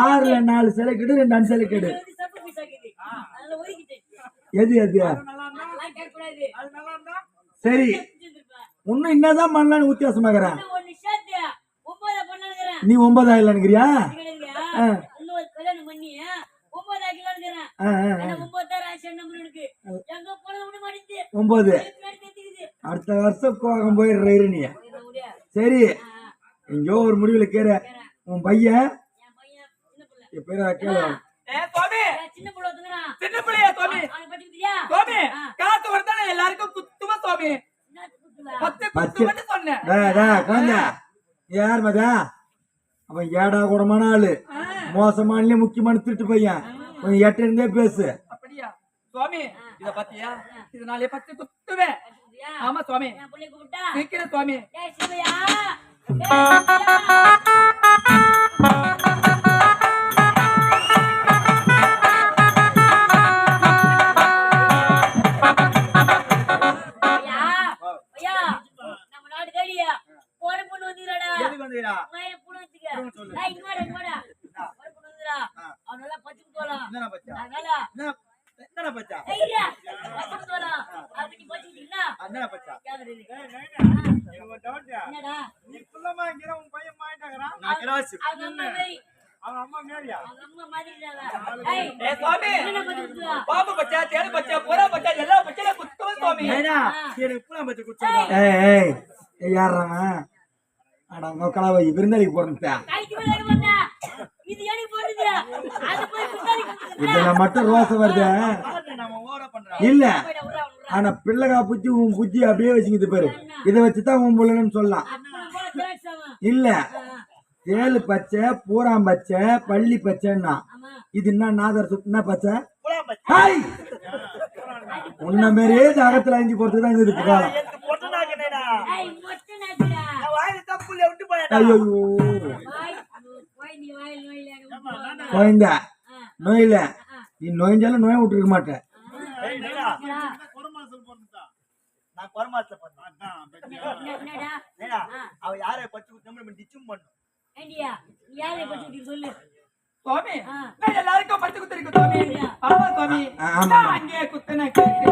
ஆறுல 4 செலக்டு 2 அன்செலக்டடு. எது எது சரி இன்னும் என்னதான் பண்ணலான்னு வித்தியாசமாகறேன். நீ 9 இல்லைன்னுக்கிறியா? 9 அடுத்த வருஷம் கோகம் போயிடுற நீ. சரி எங்கயோ ஒரு முடிவுல கேற. உன் பையன் பேர கேளு. எல்லாருக்கும் குத்துமா சுவாமி? யார் மதா அவன் ஏடா கூடமான ஆளு, மோசமான முக்கியமான திருட்டு பையன். கொஞ்சம் எட்ட இருந்தே பேசு. அப்படியா சுவாமி? இத பாத்தியா? இதனாலே பத்து குத்துவேன். ஆமா சுவாமி, சீக்கிரம் சுவாமி. விருந்தாளிக்கு போறா இதுல மட்டும் ரோசை வருது இல்ல. ஆனா பிள்ளைகா புச்சி உன் புச்சி அப்படியே வச்சுக்கிது பாரு. இதை வச்சுதான் உன் பிள்ளைன்னு சொல்லலாம். இல்ல தேலு பச்சை, பூராம் பச்சை, பள்ளி பச்சைன்னா இது என்ன நாதர் சுத்தினா பச்சை? உன்ன மாரியே அகத்துல அஞ்சு போறதுக்கு தான் இருக்கு காலம். ஐயோ குழந்த நோயில நீ நோய்ஞ்சாலும் நோய விட்டுருக்க மாட்டேன். எல்லாருக்கும் பத்து குத்திருக்கு சுவாமி. ஆமா சுவாமி, அங்கே குத்தன கேட்டு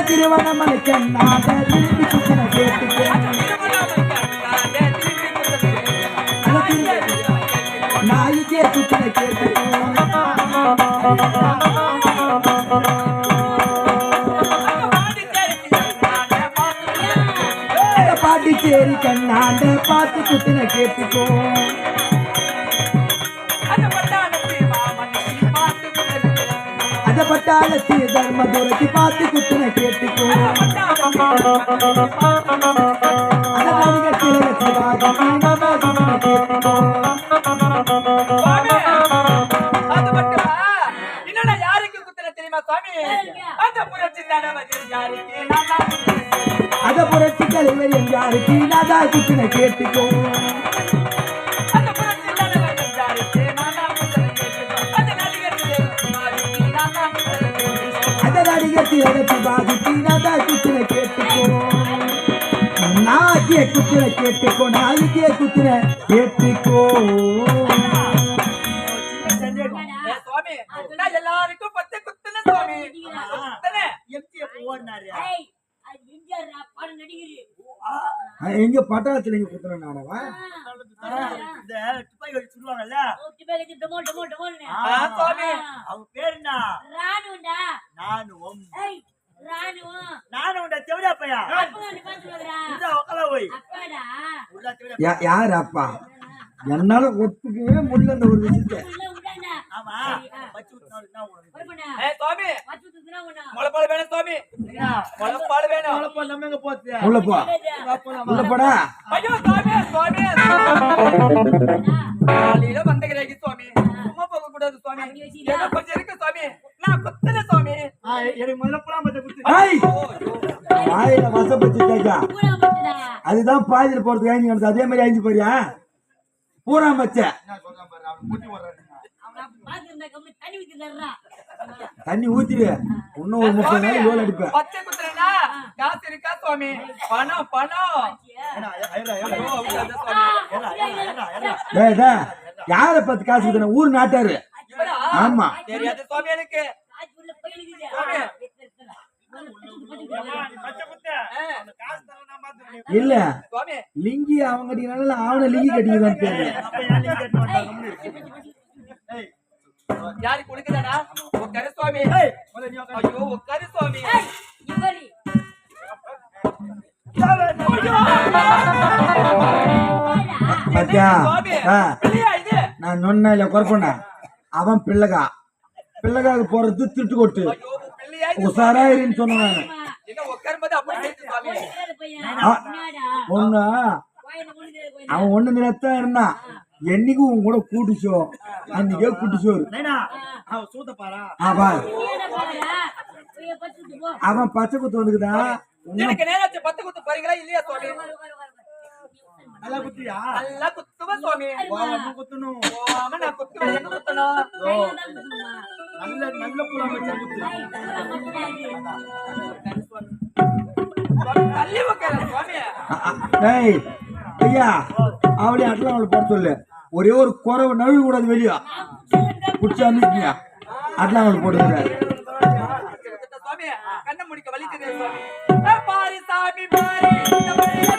திருவண்ணாமலை கண்ணாத திருப்பி குத்தன கேட்டுக்கோ. நாயிக்கே குத்தன கேட்டுக்கோ. பாண்டிச்சேரி கண்ணாண்ட பார்த்து குத்தன கேட்டுக்கோ. பட்டாளத்தி தர்மபுரத்தி பார்த்து குத்தனை கேட்டுக்கோ. யாருக்கு குத்தனை தெரியுமா சுவாமி? அந்த புரட்சி அத புரட்சி தலைவர் யாருக்கு நாதா குத்தனை கேட்டுக்கோ. நாகிய குத்திர கேட்டுக்கோ. நாயிக்கே குத்திர கேட்டுக்கோ. எல்லாருக்கும் பத்து குத்துன சுவாமி. எங்க பட்டாளத்துல எங்க குத்துன நாடவா சொல்லுவாங்கல்ல அவங்க பேரு என்ன? யாரு அப்பா? என்னால ஒத்துக்கவே முடியல அந்த ஒரு விஷயத்த. எனக்கு முதல்ல புலாம் பச்சை குத்து. ஏய் வாயில வசப்பச்சு கேக்கா அதுதான் பாதியில் போறதுக்கு அழிஞ்சு கிடந்து அதே மாதிரி அழிஞ்சு போறியா பூரா பச்சை என்ன சொல்றான் பாரு, அவன் கூட்டி வர்றாரு. தண்ணி ஊத்திடு இன்னும் ஒரு 30 நாள் கோல் அடிப்பேன் பச்சை குத்துறேன்னா காசு இருக்கா சுவாமி? பணம் பணம். ஏன்னா, ஏறா, ஏறா, ஐயோ, ஏறா, அப்படிதான் சுவாமி. ஏறா, ஏறா, ஏறா. டேய் டேய் யாரை பத்து காசு கொடுத்தன ஊர் நாட்டாரு இவரா? ஆமா தெரியாது சுவாமி எனக்கு. சுவாமி. நீ பச்சை குத்து. ஆ, அந்த காசு தரேன் நான் பார்த்துக்கிறேன். இல்ல சுவாமி. லிங்கி அவங்க கட்டினால அவனை லிங்கி கட்டிக்கிறான்னு தெரியல அப்ப ஏன் நீங்க கேட்டு வந்தாங்க? ஏய், யாரு கொடுக்குதாடா? உட்காரு சுவாமி. ஏய், முதல்ல நீ உட்காரு. ஐயோ, உட்காரு சுவாமி. பாத்தியா சுவாமி, ஆ, பிள்ளையா இது? நான் நொன்ன இல்ல குறப்பண்ண அவன் பிள்ளைகாக போறது திருட்டு கொட்டு ஐயோ, உன் பிள்ளையா இது? உசாராயிருன்னு சொன்ன நானு என்ன உட்காரும்போது அப்படி செய்யுது சுவாமி. ஒண்ணு அவன் ஒண்ணு நிலத்தான் இருந்தான் என்னைக்கும் உன் கூட கூட்டிச்சோ அன்னைக்கே கூட்டிச்சோரு நைனா, அவன் சூத்த பாரா. அவன் பச்சை குத்து வந்துக்குதான் எனக்கு நேராச்சு பத்து குத்து போறீங்களா இல்லையா சுவாமி? நல்லா குத்தியா? நல்லா குத்துவேன் சுவாமி. ஓரமா குத்தணும். போகாம நான் குத்துவேன். எங்க குத்தணும்? நல்ல நல்ல புலாம் பச்சை குத்து. சுவாமி, தள்ளி உட்காரு சுவாமி. டேய் ஐயா அவளே அட்லாம் அவளை போட சொல்லு ஒரே ஒரு குறவை நழுவி கூடாது வெளியா குடிச்சு அமைக்கியா அட்லாம் அவளை போட்டுக்கிறாரு சுவாமி, கண்ணை முடிக்க வலிக்குது சுவாமி. பாரி சாமி பாரி இந்த வழியில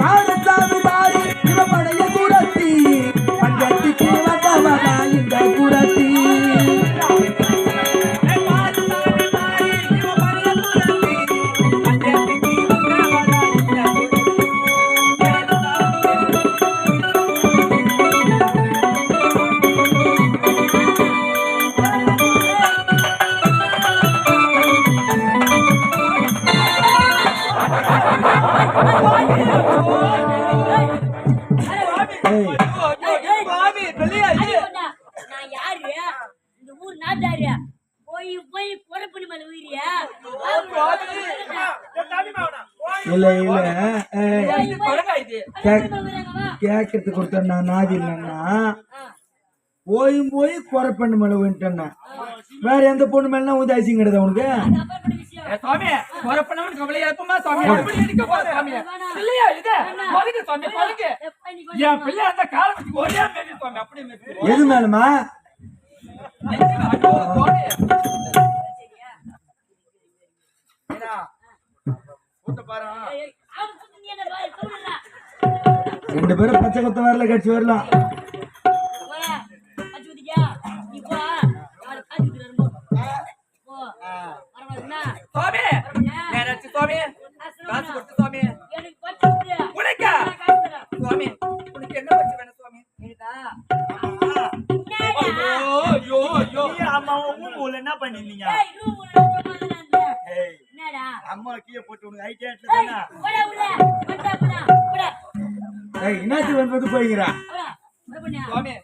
பாடசாமி பாரி இவப்படைய குரத்தி பஞ்சத்திக்கு வந்தவனா இந்த குரத்தி சுவாமி, பிள்ளையா இது? இல்ல இல்ல ஏய், இது குரங்கா இது? கேட்கறதுக்கு கொடுத்தேன் நான் நாதி இல்லைன்னா போய் குறை பண்ணு மேல வந்துட்டேன்னா வேற எந்த பொண்ணு மேலாம் வந்து ஐசிங் கிடையாது உனக்கு சுவாமி, குறப்பனவன் கவலையா இருப்போமா சுவாமி? அப்படி இருக்க போற சுவாமி. பிள்ளையா இது? பழுகு சுவாமி, பழுகு. என் பிள்ளை அந்த காலத்துக்கு ஒரே மேலே சுவாமி, அப்படியே மேலே. எது மேலமா ஐயோ, சுவாமி. நைனா, சூத்த பாரா. 2 பேரும் பச்சை கொத்த வரல கட்சி வரலாம் சுவாமி, நேராச்சு சுவாமி. காசு கொடுத்து சுவாமி. உனக்கா? சுவாமி, உனக்கு என்ன பச்சு வேணும் சுவாமி? ஐயோ, ஐயோ, ஐயோ. நீ அம்மாவும் ஊம்புல என்ன பண்ணிருந்தீங்க? ஏய், அம்மா கீழே போட்டு உனக்கு ஐடியாட்ல தானே? ஏய் என்னாச்சு வந்து போய்க்கிறா சுவாமி,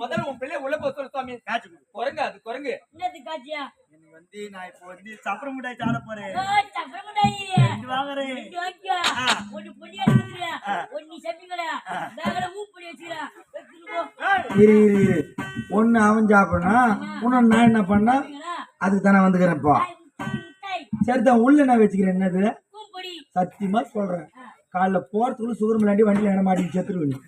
முதல்ல உன் பிள்ளை உள்ள போக சொல்லு சுவாமி. காய்ச்சி குடு. குரங்கு அது குரங்கு. எனக்கு வந்து நான் இப்போ வந்து சப்பர மிட்டாய் சாட போறேன். ரெண்டு வாங்குறேன். இரு இரு இரு ஒன்னு அவன் சாப்பிடனா இன்னொன்னு நான் என்ன பண்ணா அதுக்கு தானே வந்துக்கிறேன் இப்போ சரிதான் உள்ள நான் வச்சுக்கிறேன் என்னது சத்தியமா சொல்றேன் காலைல போறதுக்குள்ள சுகர் மிளாண்டி வண்டியில என்ன மாட்டி செத்துருவேன்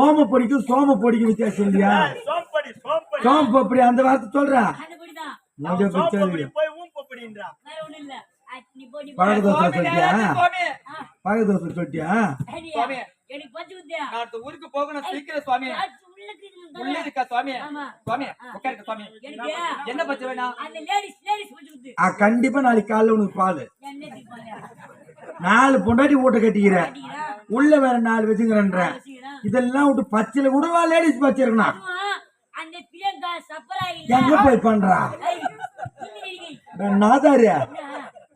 ஓம பொடிக்கும் சோம பொடிக்கும் வித்தியாசம் இல்லையா சோம்படி, சோம்படி. சோம்பு அப்படி அந்த வார்த்தை சொல்றா மோஜோ சோம்படி பிடிச்சது போய் ஊம்படின்றா. பழகதோசை சுவாமி, சொல்லிட்டியா நேராச்சு சுவாமி. பழகதோசை சொல்லிட்டியா சுவாமி, நான் அடுத்த ஊருக்கு போகணும் சீக்கிரம் சுவாமி. உள்ள இருக்கா சுவாமி? சுவாமி, உட்காருங்க சுவாமி. என்ன பச்சை வேணாம்? கண்டிப்பா நாளைக்கு காலைல உனக்கு பால் 4 பொண்டாட்டி ஊட்ட கட்டிக்கிற உள்ள வேற 4 வச்சுக்கிறேன்ற இதெல்லாம் விட்டு பச்சையில கூடவா லேடிஸ் பச்சை இருக்கணும் எங்க போய் பண்றா நாதாரியா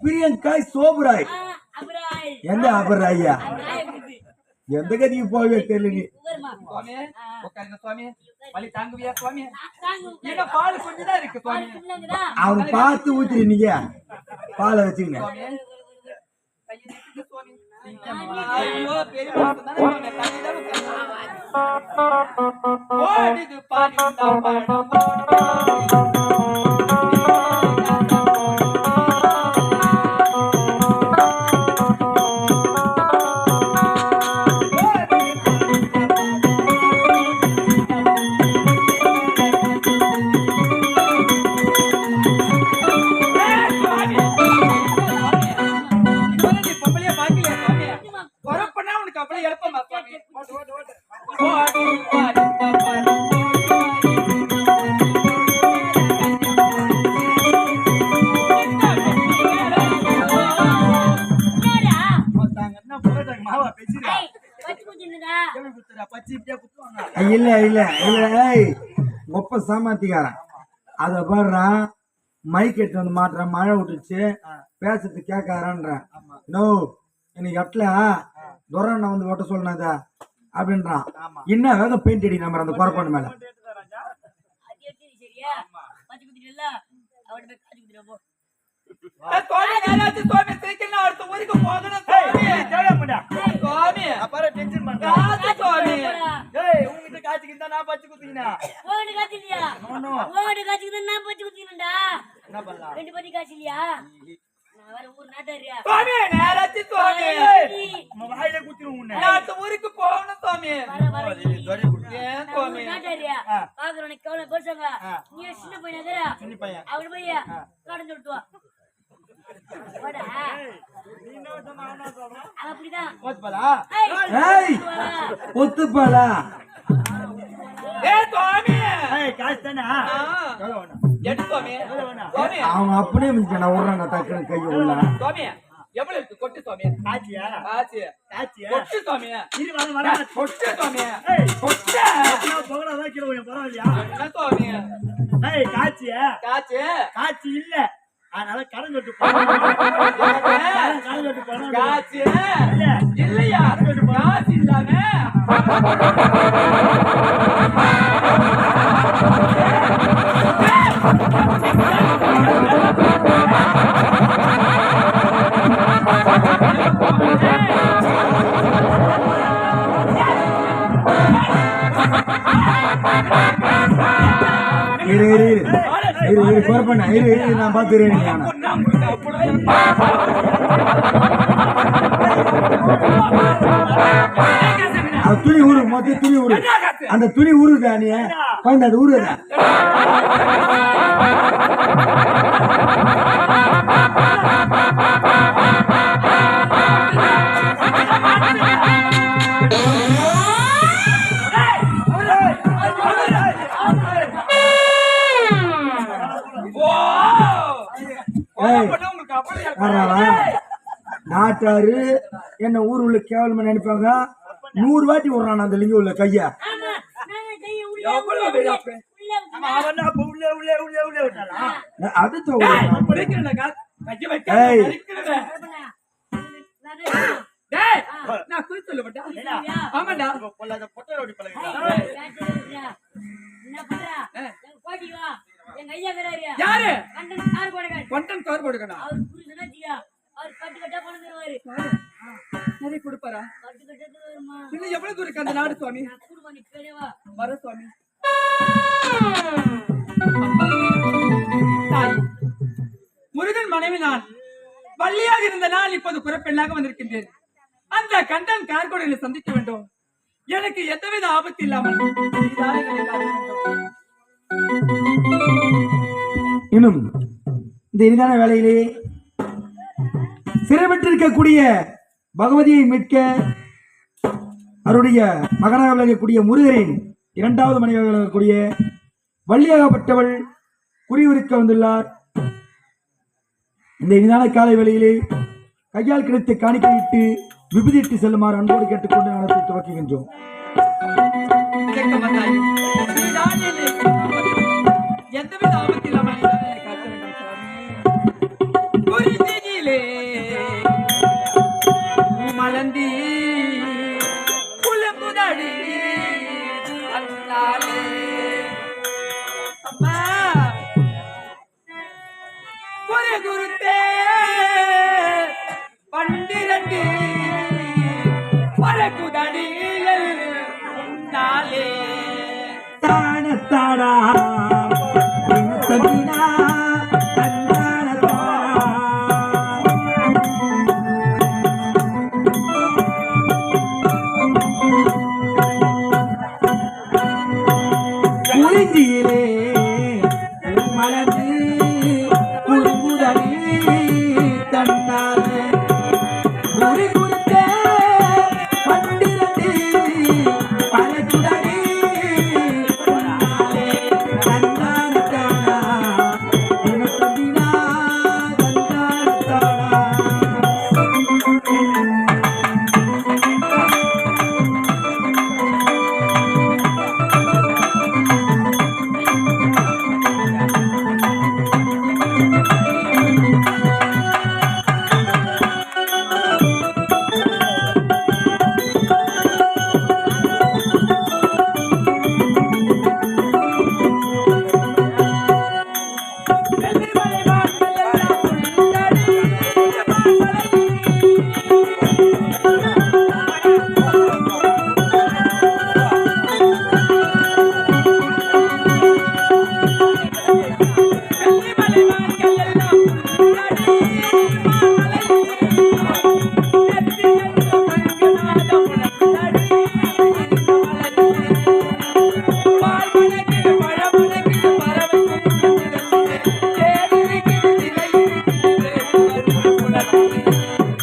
பிரியங்காய் சோபராய் எந்த அபராயா எந்த கதிக்கு போவே தெரியல நீ. சுவாமி உட்காருங்க சுவாமி. வலி தாங்குவியா சுவாமி? ஏன்னா பால் கொஞ்சம் தான் இருக்கு சுவாமி. அவன் பார்த்து ஊத்துரு நீங்க பாலை வச்சுக்கிங்க. சுவாமி கையை நீட்டுங்க சுவாமி. ஐயோ பெரிய மனுஷன் தானே சுவாமி. கையை தான் ஊத்துங்க. ஓடிது பாடிந்தா பாடம். இல்ல இல்ல இல்ல ஒப்ப சாமாத்திக்காரன் அத பாடுறான். மைக் எடுத்து வந்து மாட்டுறான். மழை விட்டுச்சு பேசுறது கேட்காரான்றான். நோ எனக்கு எட்டல துரண்ணா வந்து ஓட்ட சொன்னாதா அப்படின்றான். என்ன வேக பெயிண்ட் அடி நம்ம அந்த குறப்பாண்டு மேல ஊருக்கு போகணும் சுவாமி. ஒத்துப்பாளா அவங்க அப்படியே விடுறாங்க டக்குன்னு கையை உள்ள. எவ்வளவு இருக்கு கொட்டு சுவாமி? கொட்டு சுவாமி. கொட்டு சுவாமி. என்ன சுவாமி? காட்சி இல்ல அதனால கடன் கட்டு காட்சி இல்லையா? காசு இல்லாம நான் பாத்துறேன். துணி ஊரு மொத்த துணி ஊரு அந்த துணி ஊருதா நீ அது ஊருதா நாட்டாரு என்ன ஊர் உள்ள கேவலமா நினைப்பாங்க. 100 வாட்டி விடுறான் அந்த லிங்க உள்ள கைய. கொடுப்பாரா? எவ்வளவு தூரம் இருக்கு அந்த நாடு சுவாமி? வர சுவாமி. முருகன் மனைவி நான் வள்ளியாக இருந்த நான் இப்போது குறப்பெண்ணாக வந்திருக்கின்றேன். அந்த கண்டன் கார்கோடையில் சந்திக்க வேண்டும். எனக்கு எந்தவித ஆபத்து இல்லாமல் இன்னும் இந்த இனிதான வேலையிலே சிறைப்பட்டிருக்கக்கூடிய பகவதியை மீட்க அவருடைய மகனாக விளங்கக்கூடிய முருகரின் 2வது மனைவியாக விளங்கக்கூடிய வள்ளியாகப்பட்டவள் குறிவிருக்க வந்துள்ளார். இந்த இனிதான காலை வேளையிலே கையால் கிடைத்து காணிக்கையிட்டு விபதிட்டு செல்லுமாறு அன்போடு கேட்டுக்கொண்டு நடத்தி துவக்குகின்றோம். எந்தவித ஆபத்து இல்லாமல் மலந்தி தாடா தந்தினா தந்தான தாடா குறிஞ்சியிலே மலர்ந்து குறுங்குதலி தன்னாலே குறி குறித்த பண்டிரண்டு பழச்சுடனே தந்தான தாடா தந்தினா தந்தான தாடா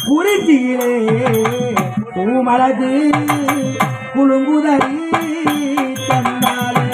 குறிஞ்சியிலே பூமலது குழுங்குதலி தந்தாலே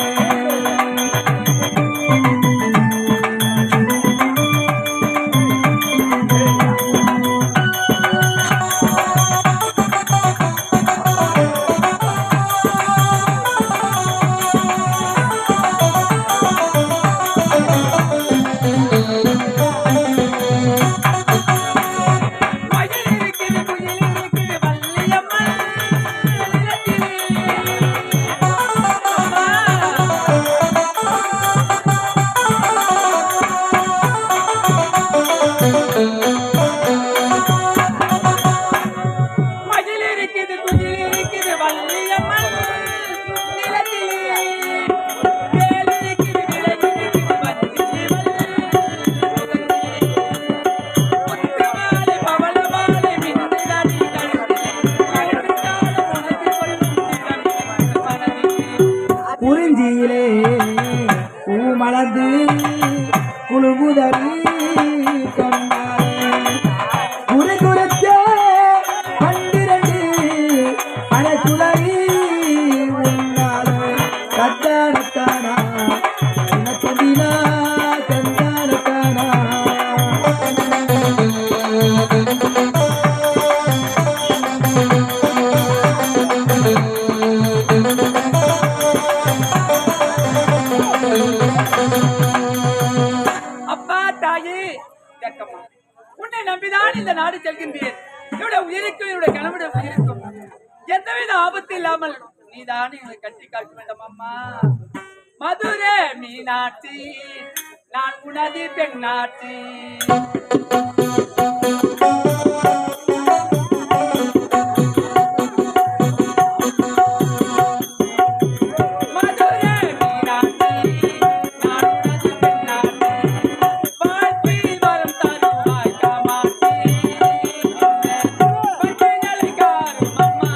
குறிஞ்சியிலே பூமலர்ந்து குழுங்குதலி தந்தாலே குறி குறித்த பண்டிரண்டு பழச்சுடனே உன்னாலே தந்தான தாடா தந்தினா தந்தான தாடா அப்பா தாயே ஜக்கம்மா, உன்னை நம்பிதான் இந்த நாடு செல்கின்றேன். என்னுடைய உயிருக்கும் என்னுடைய கணவனுடைய உயிருக்கும் எந்தவித ஆபத்து இல்லாமல் நீதான் எங்களை கட்டி காக்க வேண்டும் அம்மா. மதுரை மீனாட்சி நான் உனது பெண்ணாட்சி. மதுரை மீனாட்சி நான் உனது பெண்ணாட்சி. வாழ்வில் வரம் தருவாய் காமாட்சி. பச்சைகளை காரும் அம்மா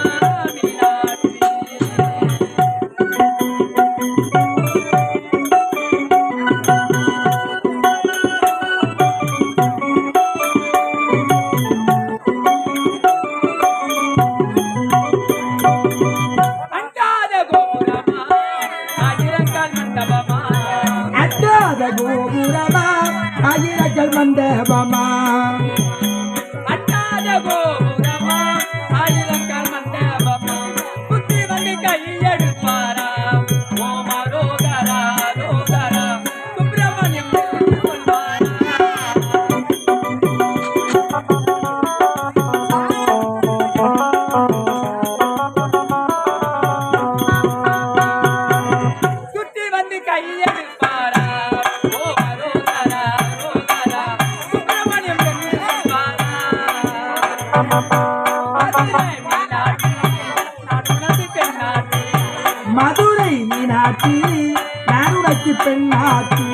மீனாட்சி. அஞ்சாத கோபுரமா ஆயிரங்கால் மண்டபமா. அட்டாத கோபுரமா ஆயிரக்கல் மண்டபமா அட்டாத கோபுரமா ஆயிரங்கால் மண்டபமா. புத்தி வந்து கையெடுப்பாரா ஓமா ரோகரா ரோகரா சுப்பிரமணியம் சொல்வாரா. சுத்தி வந்து கையெடுப்பாரா ஓமா ரோகரா ரோகரா சுப்பிரமணியம் சொல்வாரா. மதுரை மீனாட்சி நான் உனது பெண்ணாட்சி. மதுரை மீனாட்சி நான் உனக்கு பெண்ணாச்சு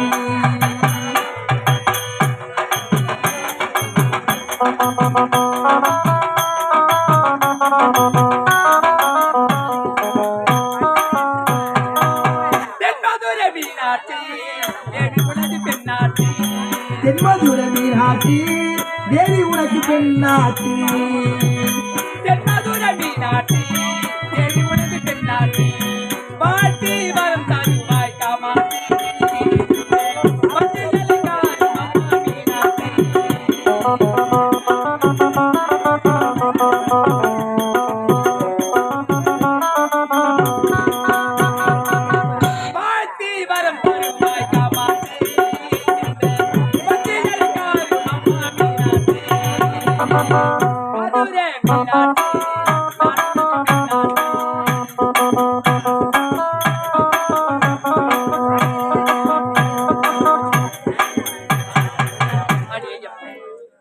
தென்மதுர மீனாட்சி தேவி உனக்கு பெண்ணாட்சி தென்மதுர மீனாட்சி தேவி உனக்கு பெண்ணாட்சி பாட்டி வரம் தாங்குவாய் காமாட்சி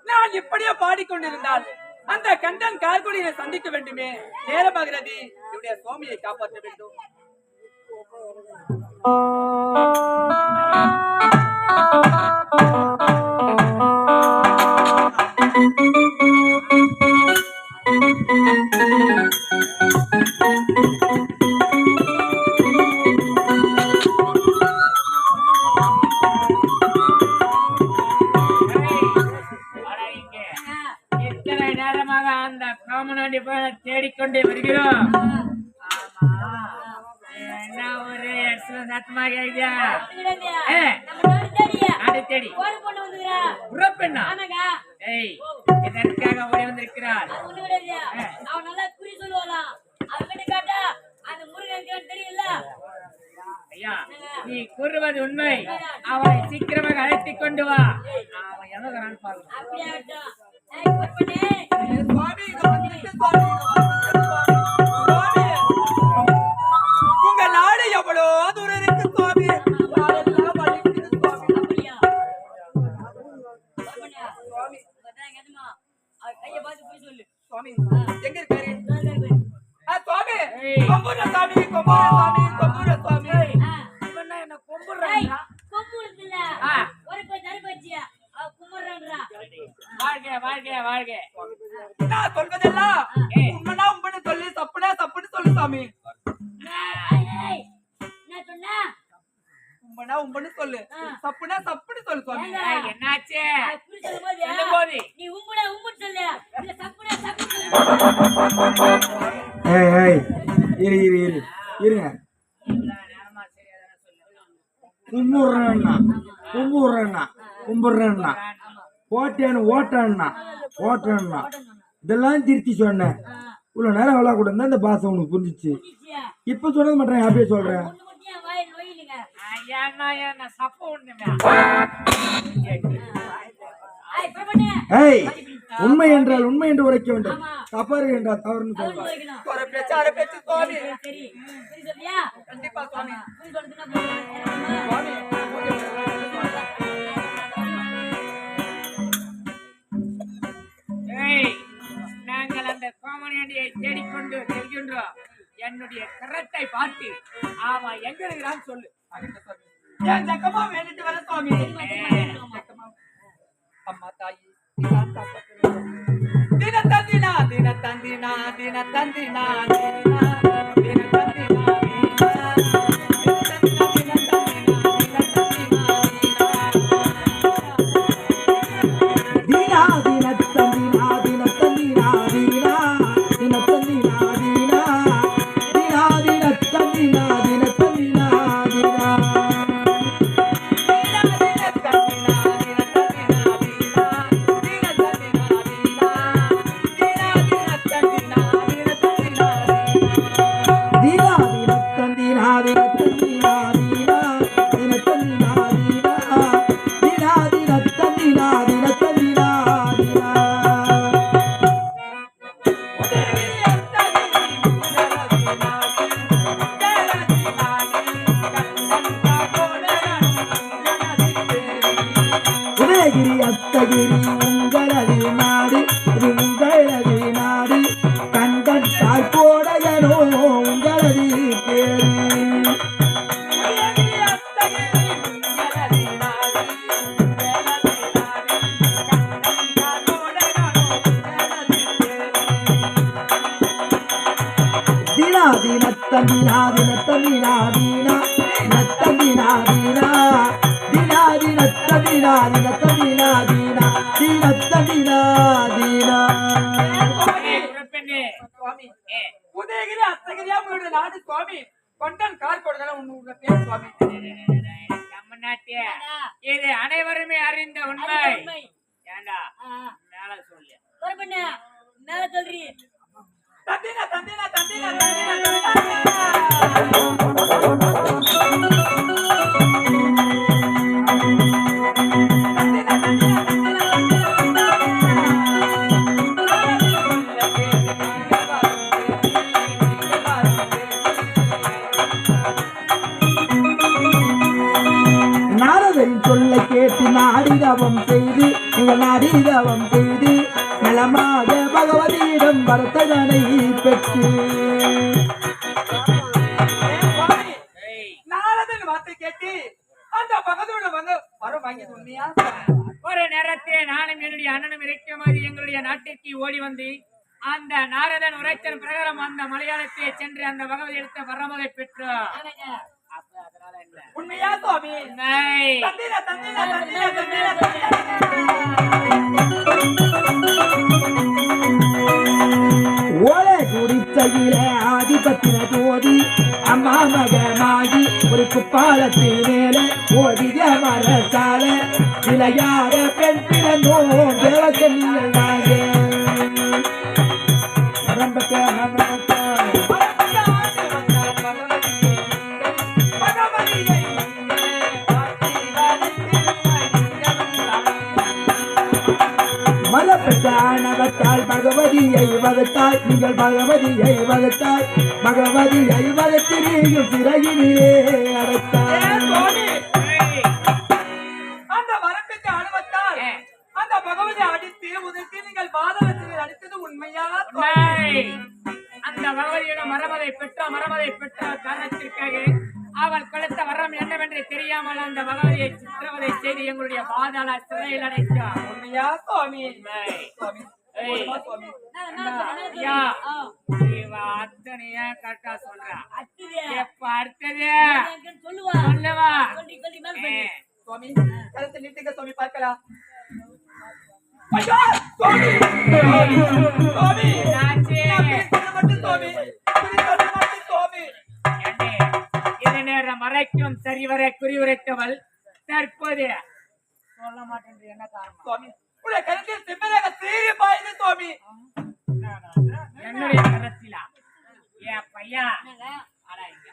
நான் இப்படியே பாடிக்கொண்டிருந்தால் அந்த கண்டன் கார்குடியை சந்திக்க வேண்டுமே நேரமாகிறது என்னுடைய சுவாமியை காப்பாற்ற வேண்டும் அந்த காமனாண்டி போய் தேடிக்கொண்டே வருகிறோம். என்ன ஒரு சத்தமாக ஐயா தேடி பெண்ணா இதற்காக ஓடி வந்திருக்கிறார். ஐயா நீ கூறுவது உண்மை. அவனை சீக்கிரமாக அழைத்துக் கொண்டு வா. அவன் எவ்வளவு பாருங்க. உங்க நாடு எவ்வளோ தூரம் இருக்கு சுவாமி? சுவாமி எங்க இருக்காரு? சுவாமி கொம்புற சாமி கொம்புற சாமி கொம்புற சாமி என்ன கொம்புறாங்க? வாழ்க வாழ்க வாழ்க. நான் சொல்வதெல்லாம் உண்மைனா உண்மைன்னு சொல்லி தப்புனா தப்புன்னு சொல்லு சாமி. உண்மைனா உண்மைன்னு சொல்லு தப்புனா தப்புன்னு சொல்லு சுவாமி. என்னாச்சு? இருங்க கும்புறேன்னா கும்புறேன்னா கும்புறேன்னா ஓட்டேன்னு ஓட்டான்னா ஓட்டேன்னா இதெல்லாம் திருத்தி சொன்னேன். இவ்வளவு நேரம் விளா கூட இருந்தா இந்த பாசம் உனக்கு புரிஞ்சிச்சு. இப்ப சொன்னது மாட்டேன் அப்படியே சொல்றேன். ஏய் உண்மை என்றால் உண்மை என்று உரைக்க வேண்டும். தவறு என்றால் தவறுன்னு சொல்றேன். கண்டிப்பா சுவாமி. நாங்கள் அந்த கோமணியை தேடிக்கொண்டு செல்கின்றோம். என்னுடைய கரத்தை பார்த்து அவன் எங்க இருக்கிறான்னு சொல்லு. என் ஜக்கமா வேண்டிட்டு வர சுவாமி. அம்மா தாயி தினத்தந்தினா தினத்தந்தினா தினத்தந்தினா தினா தினத்தந்தினா தீனா தீனா தீனத்த தீனா தீனத்த தீனா தீனா தீனத்த தீனா தீனா. பெண்ணே சுவாமி உதயகிரி அத்தகிரியா உங்களுடைய நாடு சுவாமி கொண்டன் கார் கொடுத்தாலும் உங்க பேர் சுவாமி தமிழ்நாட்டிய இது அனைவருமே அறிந்த உண்மை. ஏண்டா மேல சொல்லு மேல சொல்றீ தந்தினா தந்தினா தந்தினா தந்தினா நாரதரின் சொல்ல கேட்டு நாடிதவம் செய்து நீங்கள் நாடிதவம் செய்து நலமாக பகவதியிடம் வரத்ததனை பெற்று நாரதன் வார்த்தை கேட்டு அந்த பகதோட வரம் வாங்கியது உண்மையா? ஒரு நேரத்தில் நானும் என்னுடைய அண்ணனும் இருக்கும்போது எங்களுடைய நாட்டிற்கு ஓடி வந்து அந்த நாரதன் உரைத்தன் பிரகாரம் அந்த மலையாளத்தை சென்று அந்த பகவதி எடுத்த வரமதை பெற்றோம். அதனால என்ன உண்மையா சுவாமி? தந்தினா தந்தினா தந்தினா தந்தினா ஓலை குறிச்சையில ஆதிபத்தின ஜோதி அம்மா மகமாகி ஒரு குப்பாலத்தின் மேல ஓதிய மரசால சிலையாக பெண் பிறந்தோம் தேவகன்னிகள் நாங்க. மதப்பட்டால் பகவதியை வகுத்தாய் நீங்கள் பகவதியை வகுத்தாய் பகவதியை வகுத்து நீயும் சிறையிலே அடைத்தாய். அந்த வரப்பெற்ற அனுபவத்தால் அந்த பகவதி அடித்து உதவி நீங்கள் பாதகத்தில் அடித்தது உண்மையா? அந்த பகவதியிடம் மரமதை பெற்ற காரணத்திற்காக அவள் கொடுத்த வரம் என்னவென்று தெரியாமல் அந்த பகவதியை சித்திரவதை செய்து எங்களுடைய பாதாள சிறையில் அடைத்தார். உண்மையா சுவாமி? சுவாமி அத்தனையா கரெக்டா சொல்றா. அத்துதே எப்ப அடுத்தது சொல்லுவா சொல்லவா? சொல்லி சொல்லி மேல சொல்லு. சுவாமி கருத்து நீட்டுங்க சுவாமி பார்க்கலாம். ஐயா சுவாமி சுவாமி என்னாச்சு? மட்டும் சுவாமி மட்டும் சுவாமி ஏண்டே, இது நேரம் மறைக்கும் சரிவர குறிவுரைத்தவள் தற்போது சொல்ல மாட்டேன். என்ன காரணம்? சுவாமி உடைய கருத்தில் செம்மலாக சீறி பாயுது சுவாமி. என்னுடைய கரத்திலா? ஏன் பையா என்னங்க? அடா இங்க.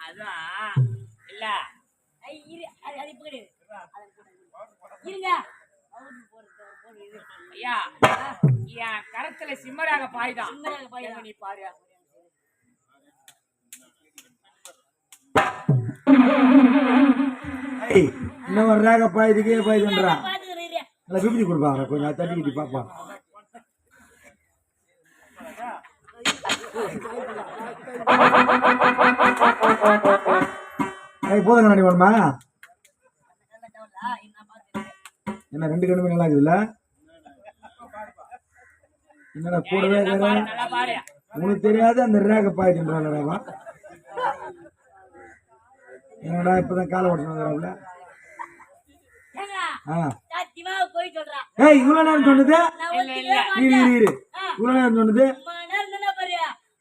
அதான் இல்ல ஐ இரு அது இப்ப கிடையாது. இருங்க ஐயா, என் கரத்துல சிம்மராக பாய்தான். சிம்மராக பாயுதா? எங்க நீ பாரு. இன்னும் ஒரு ரேக பாயுதுக்கே பாயுதுன்றா. பாத்துக்கிறேன் இரு. நல்லா விபதி கொடுப்பாங்க கொஞ்சம் தட்டிக்கிட்டு பாப்பா. போதுங்க நாடி வேணுமா? என்ன ரெண்டு கண்ணுமே நல்லா இருக்குதுல்ல? என்னடா கூடவே நல்லா பாரு. உனக்கு தெரியாது அந்த ரேக பாயுதுன்றாங்க. என்னடா இப்பதான் காலை ஓட்டுறாங்க. ஏங்க ஆ சத்தியமா போய் சொல்றா. ஏய் இவ்வளவு நேரம் சொன்னது நான் ஒத்துக்கவே இரு மாட்டேன். இரு இவ்வளவு நேரம் சொன்னது அம்மா நேரம் தானே பாரு.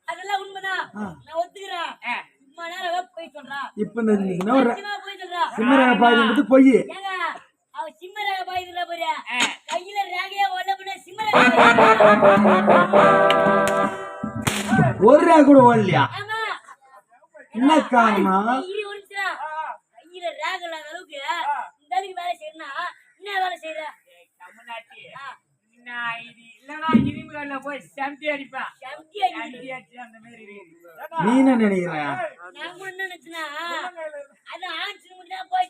அதெல்லாம் உண்மைதான். நான் ஒத்துக்கிறேன். அம்மா நேரம் போய் சொல்றா. இப்ப இந்த இன்னைக்கு ஒரு சத்தியமா போய் சொல்றா. சிம்மரக பாயுதுன்றது பொய். ஏங்க அவ சிம்மரக பாயுதுல பாரு. கையில ரேகையா ஓடப்பட சிம்மரக ஒரு ரேக கூட ஓடலையா? ஆமா என்ன காரணம்? இரு ஒரு நிமிஷம். கையில ரேக இல்லாத அளவுக்கு இந்த அளவுக்கு வேலை செய்யறா. என்ன வேலை செய்யற? தமிழ்நாட்டி நான் இது இல்லனா இரும்புகள்ல போய் சம்பி அடிப்பேன். சம்தி அடி. அந்த மாதிரி நீ என்ன நினைக்கிற? நான் கூட என்ன நினைச்சேன்னா அது ஆன்சர் மட்டும் போய்